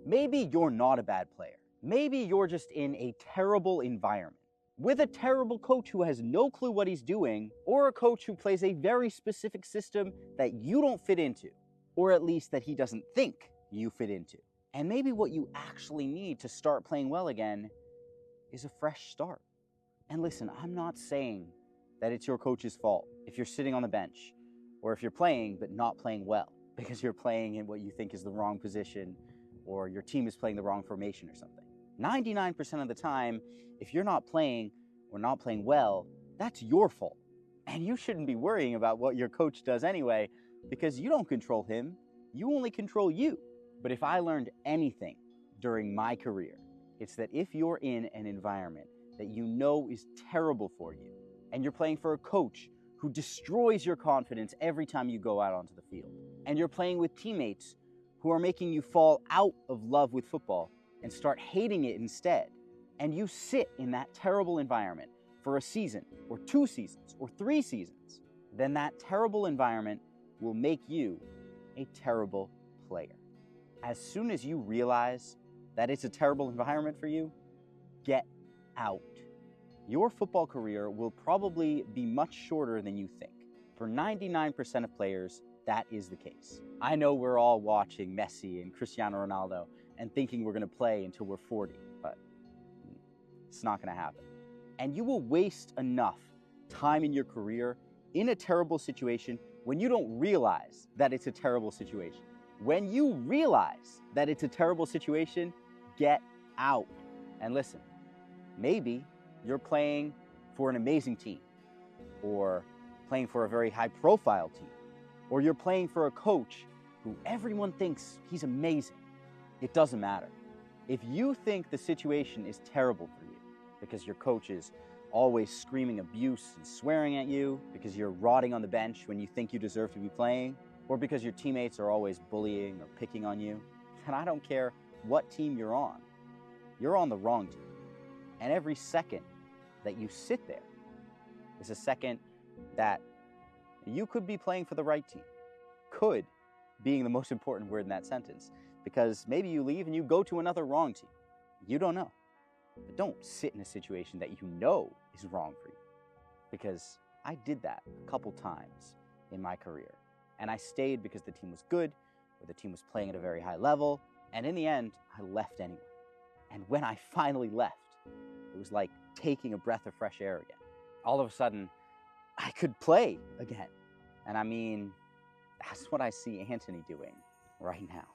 Maybe you're not a bad player. Maybe you're just in a terrible environment with a terrible coach who has no clue what he's doing, or a coach who plays a very specific system that you don't fit into, or at least that he doesn't think you fit into. And maybe what you actually need to start playing well again is a fresh start. And listen, I'm not saying that it's your coach's fault if you're sitting on the bench, or if you're playing but not playing well because you're playing in what you think is the wrong position, or your team is playing the wrong formation or something. 99% of the time, if you're not playing or not playing well, that's your fault. And you shouldn't be worrying about what your coach does anyway, because you don't control him, you only control you. But if I learned anything during my career, it's that if you're in an environment that you know is terrible for you, and you're playing for a coach who destroys your confidence every time you go out onto the field, and you're playing with teammates who are making you fall out of love with football and start hating it instead, and you sit in that terrible environment for a season, or 2 seasons, or 3 seasons, then that terrible environment will make you a terrible player. As soon as you realize that it's a terrible environment for you, get out. Your football career will probably be much shorter than you think. For 99% of players, that is the case. I know we're all watching Messi and Cristiano Ronaldo and thinking we're going to play until we're 40, but it's not going to happen. And you will waste enough time in your career in a terrible situation when you don't realize that it's a terrible situation. When you realize that it's a terrible situation, get out. And listen, maybe you're playing for an amazing team, or playing for a very high-profile team, or you're playing for a coach who everyone thinks he's amazing. It doesn't matter. If you think the situation is terrible for you because your coach is always screaming abuse and swearing at you, because you're rotting on the bench when you think you deserve to be playing, or because your teammates are always bullying or picking on you, then I don't care what team you're on the wrong team. And every second that you sit there is a second that you could be playing for the right team. Could being the most important word in that sentence, because maybe you leave and you go to another wrong team. You don't know. But don't sit in a situation that you know is wrong for you, because I did that a couple times in my career. And I stayed because the team was good, or the team was playing at a very high level, and in the end, I left anyway. And when I finally left, it was like taking a breath of fresh air again. All of a sudden, I could play again. And I mean, that's what I see Anthony doing right now.